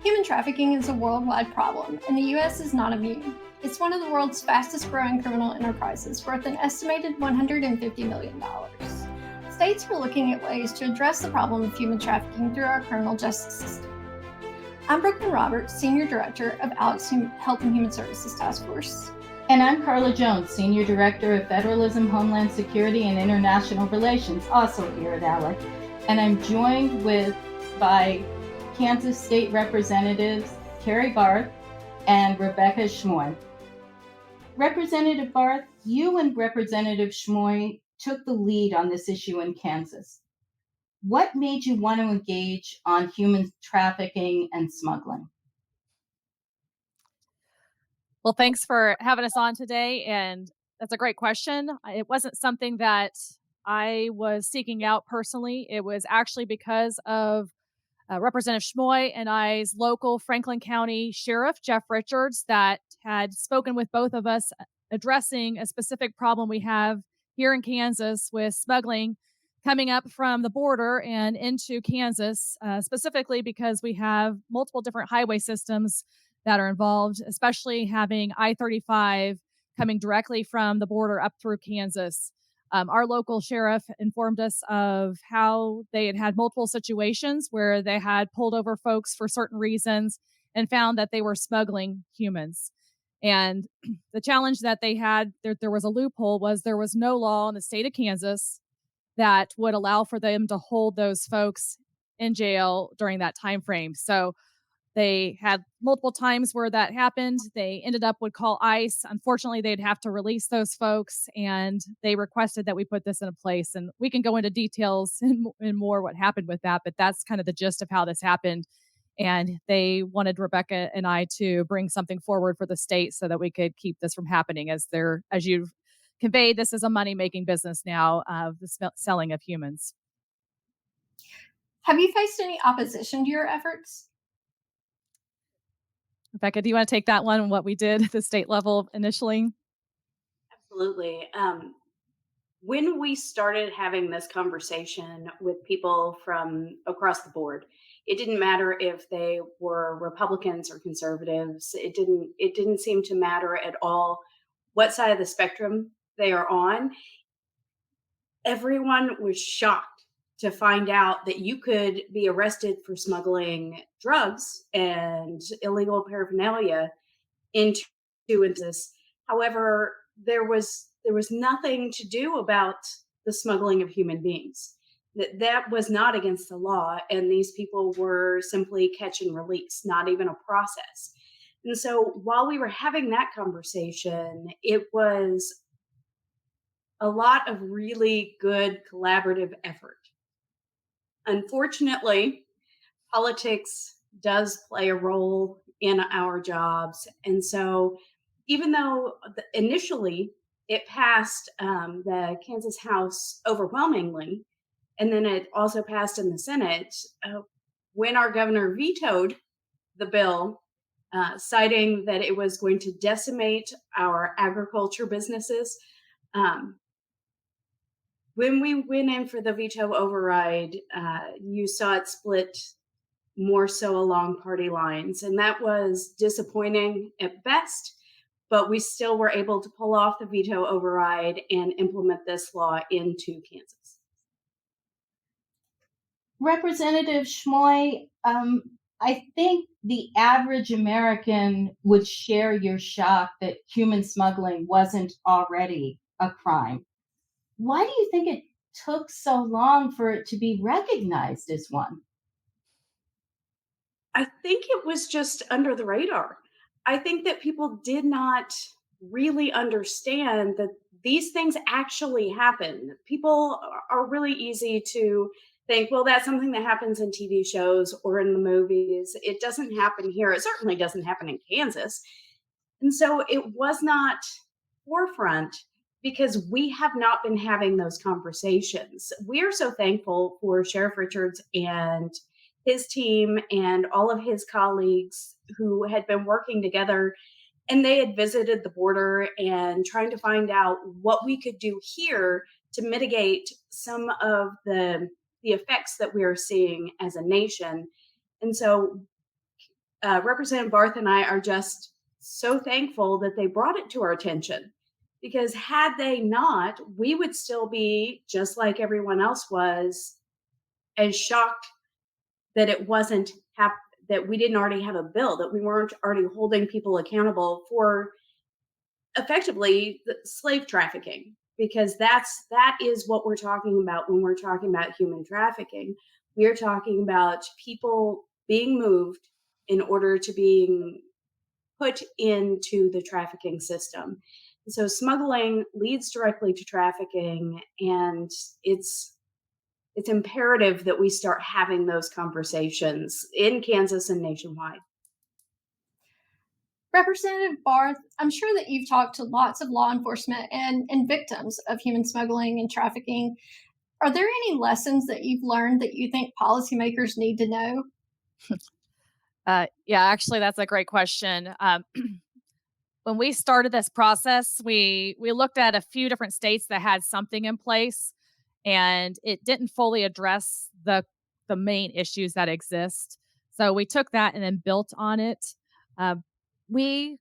Human trafficking is a worldwide problem, and the U.S. is not immune. It's one of the world's fastest growing criminal enterprises, worth an estimated $150 million. States are looking at ways to address the problem of human trafficking through our criminal justice system. I'm Brooklyn Roberts, Senior Director of ALEC's Health and Human Services Task Force. And I'm Karla Jones, Senior Director of Federalism, Homeland Security, and International Relations, also here at ALEC. And I'm joined by Kansas State Representatives Carrie Barth and Rebecca Schmoe. Representative Barth, you and Representative Schmoe took the lead on this issue in Kansas. What made you want to engage on human trafficking and smuggling? Well, thanks for having us on today. And that's a great question. It wasn't something that I was seeking out personally. It was actually because of Representative Schmoe and I's local Franklin County Sheriff, Jeff Richards, that had spoken with both of us addressing a specific problem we have here in Kansas with smuggling coming up from the border and into Kansas, specifically because we have multiple different highway systems that are involved, especially having I-35 coming directly from the border up through Kansas. Our local sheriff informed us of how they had had multiple situations where they had pulled over folks for certain reasons and found that they were smuggling humans. And the challenge that they had, there was a loophole, was there was no law in the state of Kansas that would allow for them to hold those folks in jail during that time frame. So they had multiple times where that happened. They ended up would call ICE. Unfortunately, they'd have to release those folks, and they requested that we put this in place. And we can go into details and more what happened with that, but that's kind of the gist of how this happened. And they wanted Rebecca and I to bring something forward for the state so that we could keep this from happening, as you've conveyed, this is a money-making business now of the selling of humans. Have you faced any opposition to your efforts? Rebecca, do you want to take that one, what we did at the state level initially? Absolutely. When we started having this conversation with people from across the board, it didn't matter if they were Republicans or conservatives. It didn't seem to matter at all what side of the spectrum they are on. Everyone was shocked to find out that you could be arrested for smuggling drugs and illegal paraphernalia into this. However, there was nothing to do about the smuggling of human beings. That was not against the law, and these people were simply catch and release, not even a process. And so while we were having that conversation, it was a lot of really good collaborative effort. Unfortunately, politics does play a role in our jobs. And so even though initially it passed the Kansas House overwhelmingly, and then it also passed in the Senate, when our governor vetoed the bill, citing that it was going to decimate our agriculture businesses, when we went in for the veto override, you saw it split more so along party lines. And that was disappointing at best, but we still were able to pull off the veto override and implement this law into Kansas. Representative Schmoe, I think the average American would share your shock that human smuggling wasn't already a crime. Why do you think it took so long for it to be recognized as one? I think it was just under the radar. I think that people did not really understand that these things actually happen. People are really easy to think, well, that's something that happens in TV shows or in the movies. It doesn't happen here. It certainly doesn't happen in Kansas. And so it was not forefront because we have not been having those conversations. We are so thankful for Sheriff Richards and his team and all of his colleagues who had been working together, and they had visited the border and trying to find out what we could do here to mitigate some of the effects that we are seeing as a nation. And so Representative Barth and I are just so thankful that they brought it to our attention, because had they not, we would still be just like everyone else was, and shocked that it wasn't that we didn't already have a bill, that we weren't already holding people accountable for effectively slave trafficking, because that is what we're talking about when we're talking about human trafficking. We're talking about people being moved in order to being put into the trafficking system. And so smuggling leads directly to trafficking, and it's imperative that we start having those conversations in Kansas and nationwide. Representative Barth, I'm sure that you've talked to lots of law enforcement and victims of human smuggling and trafficking. Are there any lessons that you've learned that you think policymakers need to know? Yeah, actually, that's a great question. When we started this process, we looked at a few different states that had something in place, and it didn't fully address the main issues that exist. So we took that and then built on it. Uh, we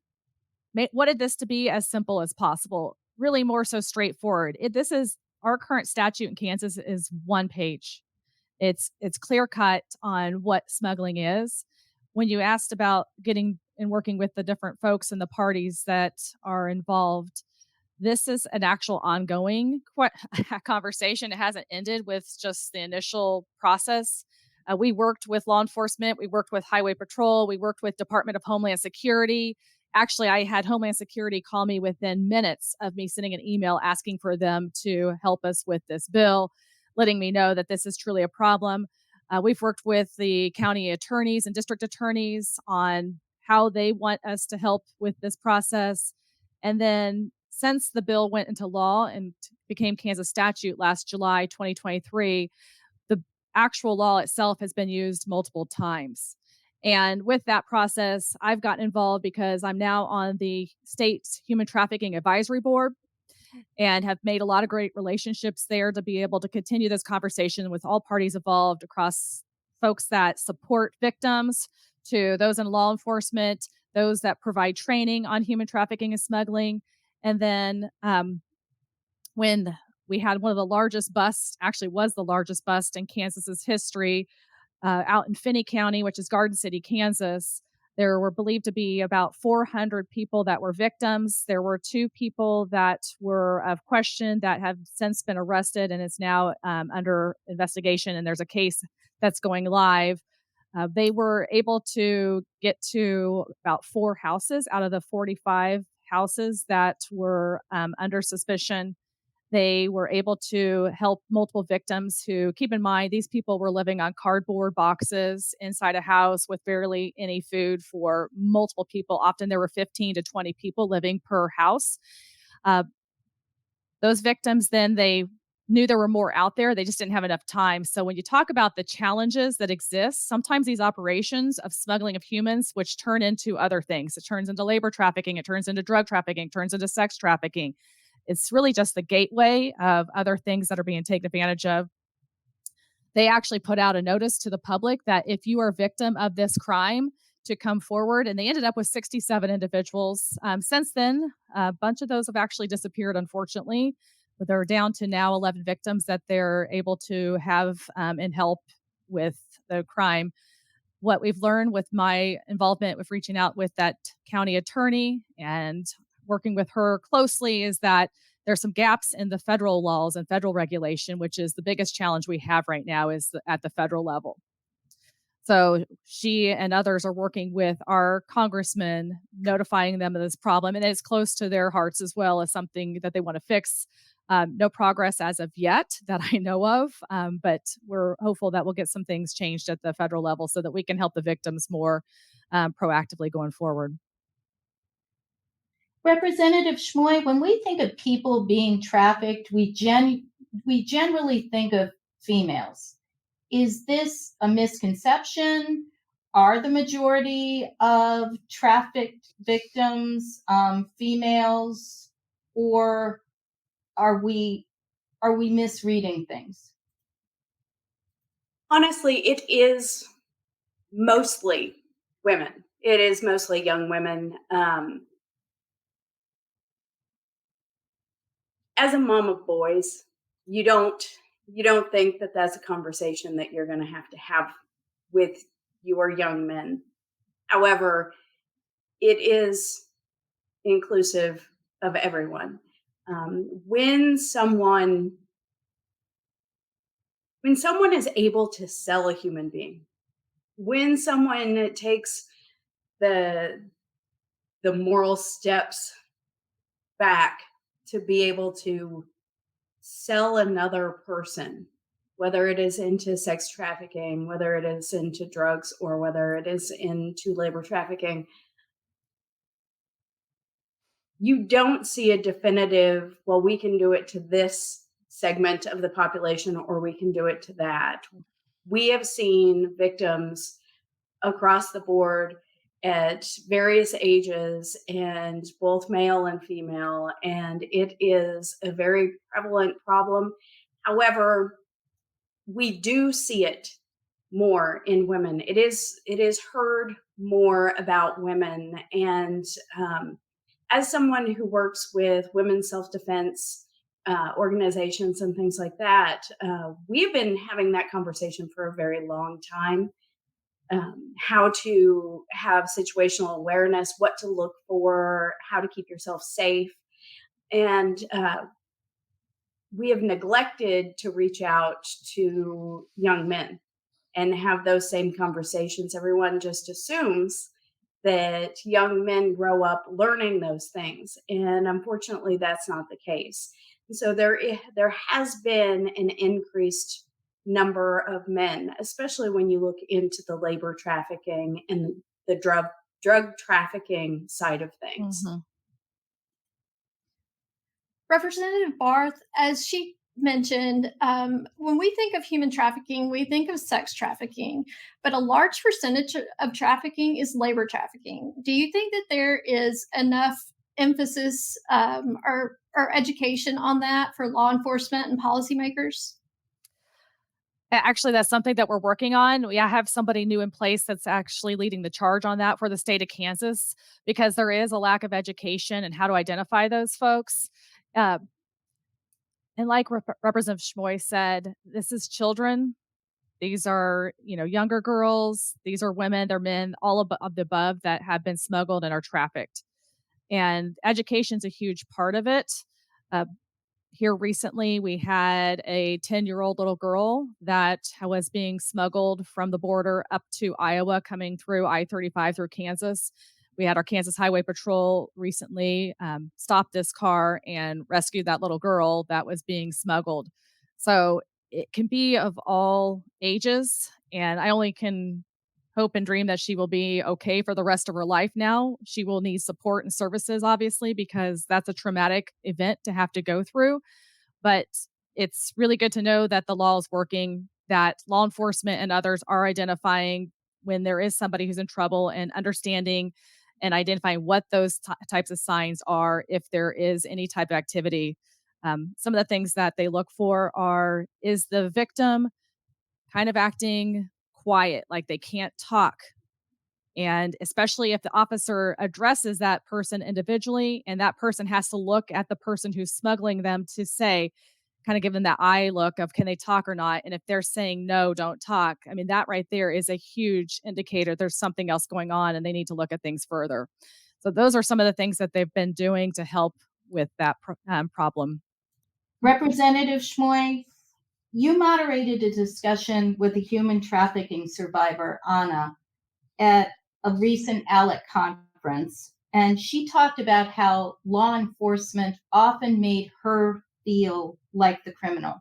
wanted this to be as simple as possible, really more so straightforward. This is our current statute in Kansas is one page. It's clear cut on what smuggling is. When you asked about getting and working with the different folks and the parties that are involved, this is an actual ongoing conversation. It hasn't ended with just the initial process. We worked with law enforcement, we worked with Highway Patrol, we worked with Department of Homeland Security. Actually, I had Homeland Security call me within minutes of me sending an email asking for them to help us with this bill, letting me know that this is truly a problem. We've worked with the county attorneys and district attorneys on how they want us to help with this process. And then since the bill went into law and became Kansas statute last July 2023, the actual law itself has been used multiple times. And with that process, I've gotten involved because I'm now on the state human trafficking advisory board and have made a lot of great relationships there to be able to continue this conversation with all parties involved, across folks that support victims to those in law enforcement, those that provide training on human trafficking and smuggling. And then when we had one of the largest busts, actually was the largest bust in Kansas's history, out in Finney County, which is Garden City, Kansas. There were believed to be about 400 people that were victims. There were two people that were of question that have since been arrested and is now under investigation. And there's a case that's going live. They were able to get to about 4 houses out of the 45 houses that were under suspicion. They were able to help multiple victims who, keep in mind, these people were living on cardboard boxes inside a house with barely any food for multiple people. Often there were 15 to 20 people living per house. Uh, those victims, then they knew there were more out there. They just didn't have enough time. So when you talk about the challenges that exist, sometimes these operations of smuggling of humans, which turn into other things, it turns into labor trafficking, it turns into drug trafficking, it turns into sex trafficking. It's really just the gateway of other things that are being taken advantage of. They actually put out a notice to the public that if you are a victim of this crime, to come forward. And they ended up with 67 individuals. Since then, a bunch of those have actually disappeared, unfortunately. But they're down to now 11 victims that they're able to have and help with the crime. What we've learned with my involvement with reaching out with that county attorney and working with her closely is that there's some gaps in the federal laws and federal regulation, which is the biggest challenge we have right now is at the federal level. So she and others are working with our congressmen, notifying them of this problem, and it's close to their hearts as well as something that they want to fix. No progress as of yet that I know of, but we're hopeful that we'll get some things changed at the federal level so that we can help the victims more proactively going forward. Representative Schmoe, when we think of people being trafficked, we generally think of females. Is this a misconception? Are the majority of trafficked victims females, or are we misreading things? Honestly, it is mostly women. It is mostly young women. As a mom of boys, you don't you don't think that that's a conversation that you're going to have with your young men. However, it is inclusive of everyone. When someone is able to sell a human being, when someone takes the the moral steps back to be able to sell another person, whether it is into sex trafficking, whether it is into drugs, or whether it is into labor trafficking, you don't see a definitive, well, we can do it to this segment of the population or we can do it to that. We have seen victims across the board at various ages, and both male and female, and it is a very prevalent problem. However, we do see it more in women. It is heard more about women, and as someone who works with women's self-defense organizations and things like that, we've been having that conversation for a very long time. How to have situational awareness, what to look for, how to keep yourself safe. And we have neglected to reach out to young men and have those same conversations. Everyone just assumes that young men grow up learning those things. And unfortunately, that's not the case. And so there has been an increased number of men, especially when you look into the labor trafficking and the drug trafficking side of things. Mhm. Representative Barth, as she mentioned, when we think of human trafficking, we think of sex trafficking, but a large percentage of trafficking is labor trafficking. Do you think that there is enough emphasis or education on that for law enforcement and policymakers? Actually, that's something that we're working on. I have somebody new in place that's actually leading the charge on that for the state of Kansas because there is a lack of education and how to identify those folks. Uh, and like Representative Schmoe said, this is children. These are, younger girls. These are women. They're men, all of the above that have been smuggled and are trafficked. And education's a huge part of it. Uh, Here recently, we had a 10-year-old little girl that was being smuggled from the border up to Iowa, coming through I-35 through Kansas. We had our Kansas Highway Patrol recently stop this car and rescue that little girl that was being smuggled. So it can be of all ages, and I only can hope and dream that she will be okay for the rest of her life now. She will need support and services, obviously, because that's a traumatic event to have to go through. But it's really good to know that the law is working, that law enforcement and others are identifying when there is somebody who's in trouble and understanding and identifying what those types of signs are if there is any type of activity. Some of the things that they look for are, is the victim kind of acting quiet, like they can't talk? And especially if the officer addresses that person individually and that person has to look at the person who's smuggling them to say, kind of give them that eye look of can they talk or not. And if they're saying no, don't talk. I mean, that right there is a huge indicator there's something else going on and they need to look at things further. So those are some of the things that they've been doing to help with that problem. Representative Schmoe, you moderated a discussion with a human trafficking survivor, Anna, at a recent ALEC conference, and she talked about how law enforcement often made her feel like the criminal.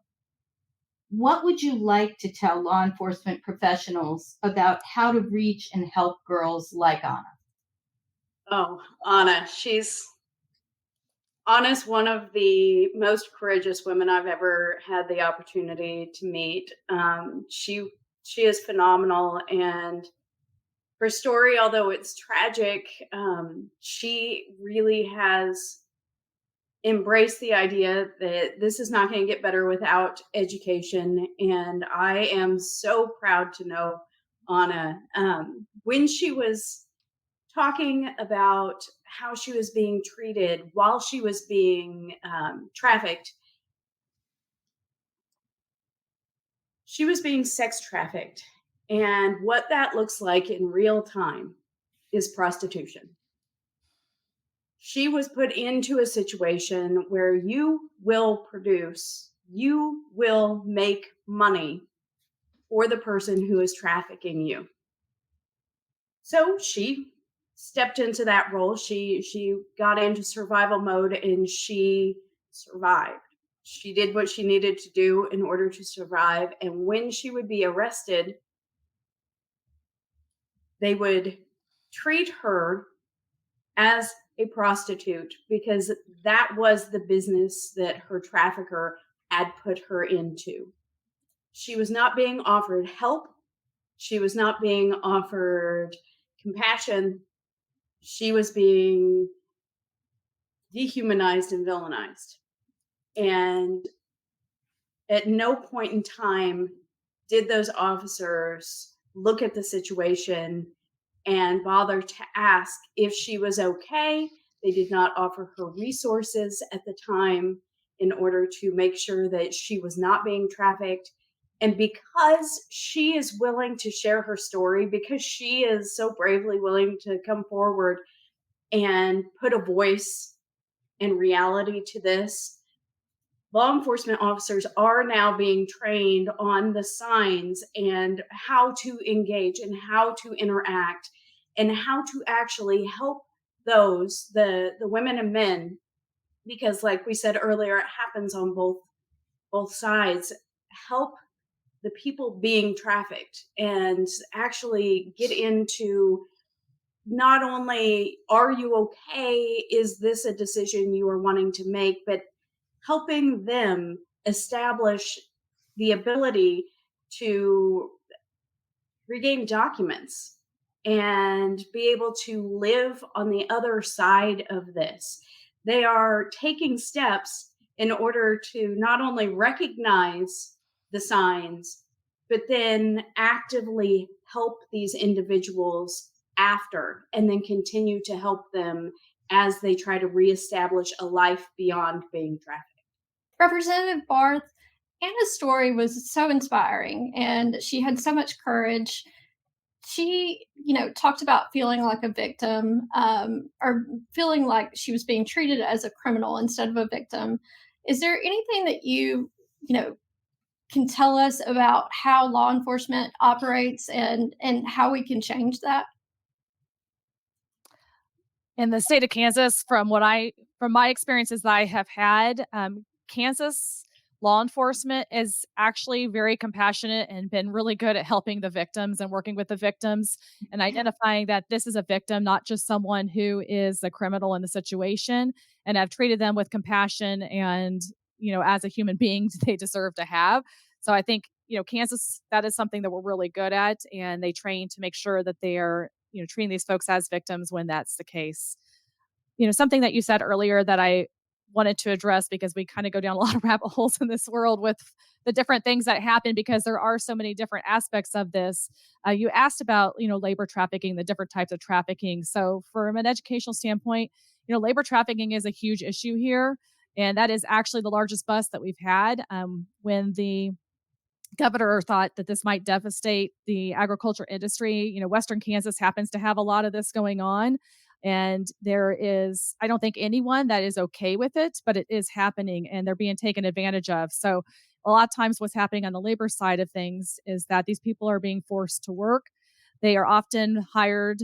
What would you like to tell law enforcement professionals about how to reach and help girls like Anna? Oh, Anna's one of the most courageous women I've ever had the opportunity to meet. She is phenomenal, and her story, although it's tragic, she really has embraced the idea that this is not going to get better without education. And I am so proud to know Anna. When she was talking about how she was being treated while she was being trafficked. She was being sex trafficked. And what that looks like in real time is prostitution. She was put into a situation where you will produce, you will make money for the person who is trafficking you. So she stepped into that role. She got into survival mode and she survived. She did what she needed to do in order to survive. And when she would be arrested, they would treat her as a prostitute because that was the business that her trafficker had put her into. She was not being offered help. She was not being offered compassion. She was being dehumanized and villainized. And at no point in time did those officers look at the situation and bother to ask if she was okay. They did not offer her resources at the time in order to make sure that she was not being trafficked. And because she is willing to share her story, because she is so bravely willing to come forward and put a voice and reality to this, law enforcement officers are now being trained on the signs and how to engage and how to interact and how to actually help those the women and men, because like we said earlier, it happens on both sides. Help the people being trafficked and actually get into, not only are you okay, is this a decision you are wanting to make, but helping them establish the ability to regain documents and be able to live on the other side of this. They are taking steps in order to not only recognize the signs, but then actively help these individuals after, and then continue to help them as they try to reestablish a life beyond being trafficked. Representative Barth, Anna's story was so inspiring and she had so much courage. She, talked about feeling like a victim, or feeling like she was being treated as a criminal instead of a victim. Is there anything that you can tell us about how law enforcement operates and how we can change that? In the state of Kansas, from my experiences that I have had, Kansas law enforcement is actually very compassionate and been really good at helping the victims and working with the victims and identifying that this is a victim, not just someone who is a criminal in the situation, and have treated them with compassion and, as a human being they deserve to have. So I think, Kansas, that is something that we're really good at, and they train to make sure that they are, treating these folks as victims when that's the case. Something that you said earlier that I wanted to address, because we kind of go down a lot of rabbit holes in this world with the different things that happen because there are so many different aspects of this. You asked about, labor trafficking, the different types of trafficking. So from an educational standpoint, labor trafficking is a huge issue here. And that is actually the largest bust that we've had. When the governor thought that this might devastate the agriculture industry. Western Kansas happens to have a lot of this going on. And I don't think anyone that is okay with it, but it is happening and they're being taken advantage of. So a lot of times what's happening on the labor side of things is that these people are being forced to work. They are often hired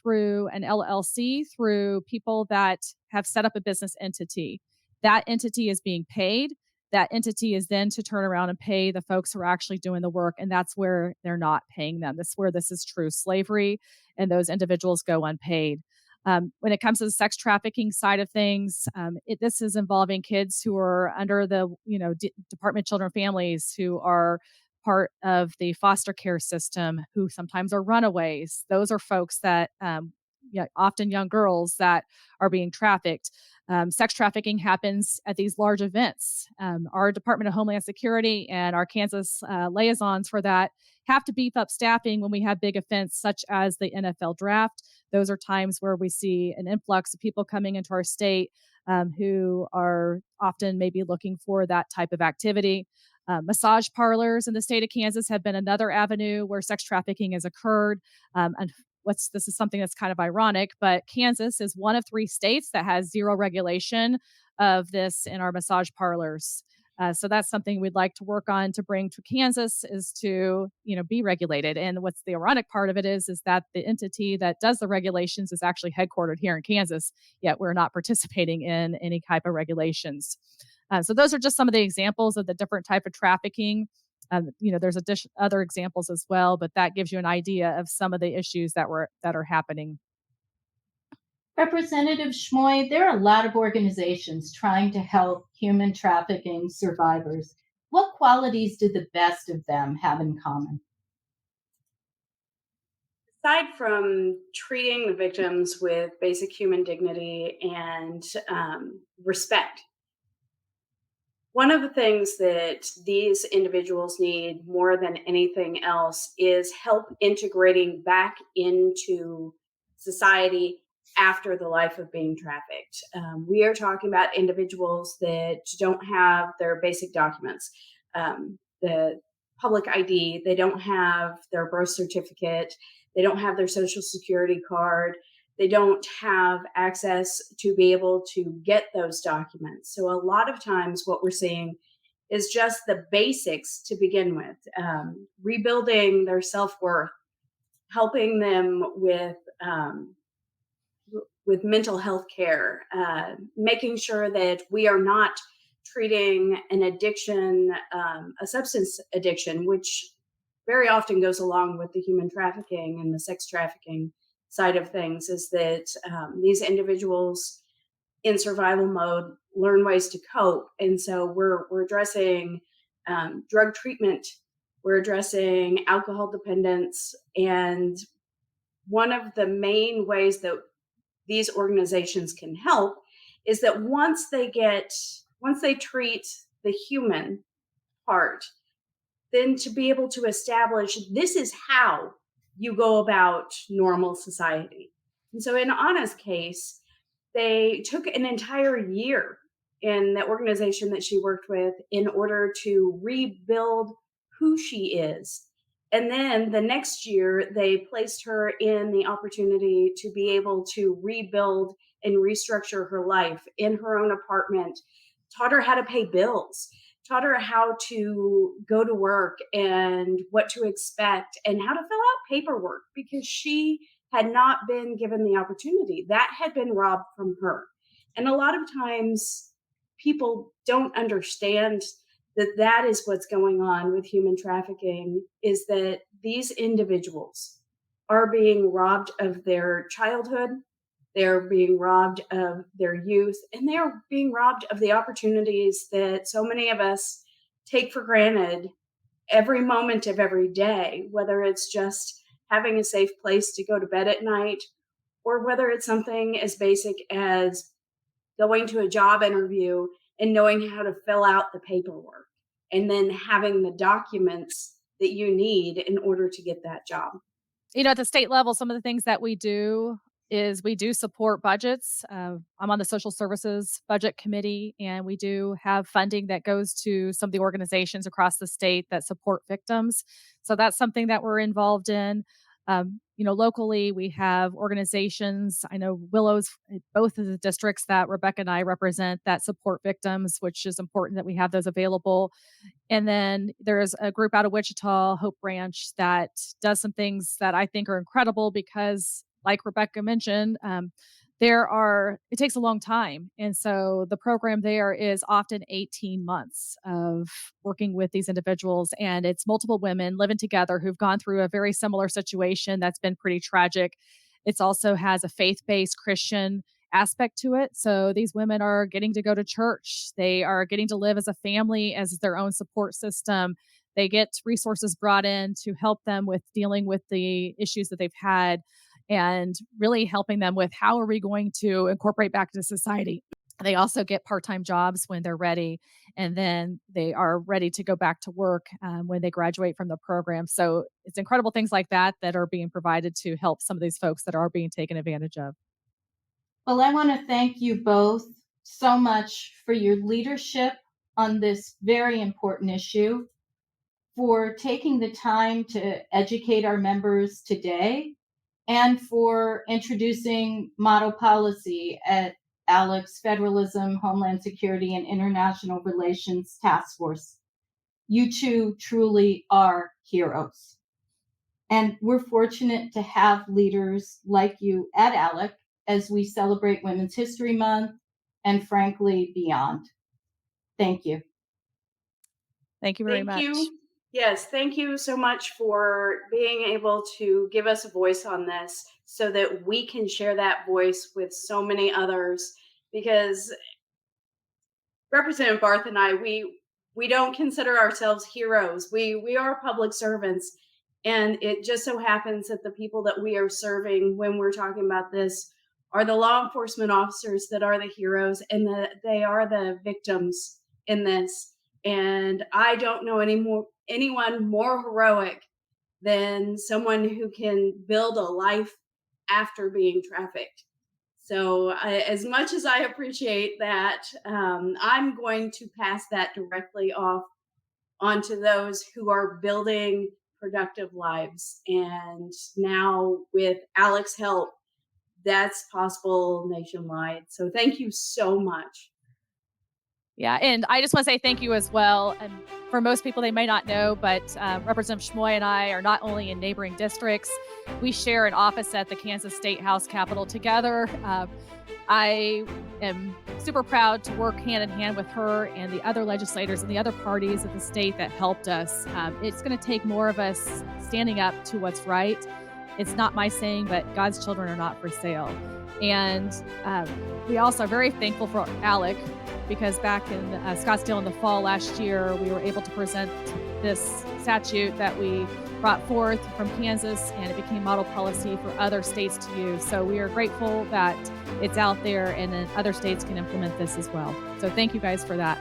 through an LLC, through people that have set up a business entity. That entity is being paid. That entity is then to turn around and pay the folks who are actually doing the work. And that's where they're not paying them. That's where this is true slavery, and those individuals go unpaid. When it comes to the sex trafficking side of things, this is involving kids who are under the Department of Children and Families, who are part of the foster care system, who sometimes are runaways. Those are folks that often young girls that are being trafficked. Sex trafficking happens at these large events. Our Department of Homeland Security and our Kansas liaisons for that have to beef up staffing when we have big events such as the NFL draft. Those are times where we see an influx of people coming into our state who are often maybe looking for that type of activity. Massage parlors in the state of Kansas have been another avenue where sex trafficking has occurred. And this is something that's kind of ironic, but Kansas is one of 3 states that has zero regulation of this in our massage parlors. So that's something we'd like to work on to bring to Kansas is to, be regulated. And what's the ironic part of it is that the entity that does the regulations is actually headquartered here in Kansas, yet we're not participating in any type of regulations. So those are just some of the examples of the different type of trafficking. There's other examples as well, but that gives you an idea of some of the issues that are happening. Representative Schmoe, there are a lot of organizations trying to help human trafficking survivors. What qualities do the best of them have in common? Aside from treating the victims with basic human dignity and respect, one of the things that these individuals need more than anything else is help integrating back into society after the life of being trafficked. We are talking about individuals that don't have their basic documents, the public ID, they don't have their birth certificate, they don't have their social security card, they don't have access to be able to get those documents. So a lot of times what we're seeing is just the basics to begin with, rebuilding their self-worth, helping them with mental health care, making sure that we are not treating an addiction, a substance addiction, which very often goes along with the human trafficking and the sex trafficking side of things, is that these individuals in survival mode learn ways to cope. And so we're addressing drug treatment, we're addressing alcohol dependence. And one of the main ways that these organizations can help is that once they treat the human part, then to be able to establish this is how you go about normal society. And so in Anna's case, they took an entire year in the organization that she worked with in order to rebuild who she is. And then the next year, they placed her in the opportunity to be able to rebuild and restructure her life in her own apartment, taught her how to pay bills, taught her how to go to work and what to expect and how to fill out paperwork, because she had not been given the opportunity. That had been robbed from her. And a lot of times people don't understand that is what's going on with human trafficking, is that these individuals are being robbed of their childhood, they're being robbed of their youth, and they're being robbed of the opportunities that so many of us take for granted every moment of every day, whether it's just having a safe place to go to bed at night, or whether it's something as basic as going to a job interview and knowing how to fill out the paperwork and then having the documents that you need in order to get that job. At the state level, some of the things that we do is we do support budgets. I'm on the Social Services Budget Committee, and we do have funding that goes to some of the organizations across the state that support victims. So that's something that we're involved in. Locally, we have organizations. I know Willow's, both of the districts that Rebecca and I represent, that support victims, which is important that we have those available. And then there's a group out of Wichita, Hope Branch, that does some things that I think are incredible because, like Rebecca mentioned, it takes a long time. And so the program there is often 18 months of working with these individuals. And it's multiple women living together who've gone through a very similar situation that's been pretty tragic. It also has a faith-based Christian aspect to it. So these women are getting to go to church. They are getting to live as a family, as their own support system. They get resources brought in to help them with dealing with the issues that they've had, and really helping them with how are we going to incorporate back into society. They also get part-time jobs when they're ready, and then they are ready to go back to work when they graduate from the program. So it's incredible things like that that are being provided to help some of these folks that are being taken advantage of. Well, I want to thank you both so much for your leadership on this very important issue, for taking the time to educate our members today, and for introducing model policy at ALEC's Federalism, Homeland Security, and International Relations Task Force. You two truly are heroes. And we're fortunate to have leaders like you at ALEC as we celebrate Women's History Month and, frankly, beyond. Thank you. Thank you very Thank much. you. Yes, thank you so much for being able to give us a voice on this so that we can share that voice with so many others. Because Representative Barth and I, we don't consider ourselves heroes. We are public servants, and it just so happens that the people that we are serving when we're talking about this are the law enforcement officers that are the heroes, and that they are the victims in this. And I don't know anyone more heroic than someone who can build a life after being trafficked. So, as much as I appreciate that, I'm going to pass that directly off onto those who are building productive lives. And now, with ALEC's help, that's possible nationwide. So, thank you so much. Yeah, and I just want to say thank you as well. And for most people, they may not know, but Representative Schmoe and I are not only in neighboring districts, we share an office at the Kansas State House Capitol together. I am super proud to work hand in hand with her and the other legislators and the other parties of the state that helped us. It's going to take more of us standing up to what's right. It's not my saying, but God's children are not for sale. And we also are very thankful for ALEC, because back in Scottsdale in the fall last year, we were able to present this statute that we brought forth from Kansas, and it became model policy for other states to use. So we are grateful that it's out there, and then other states can implement this as well. So thank you guys for that.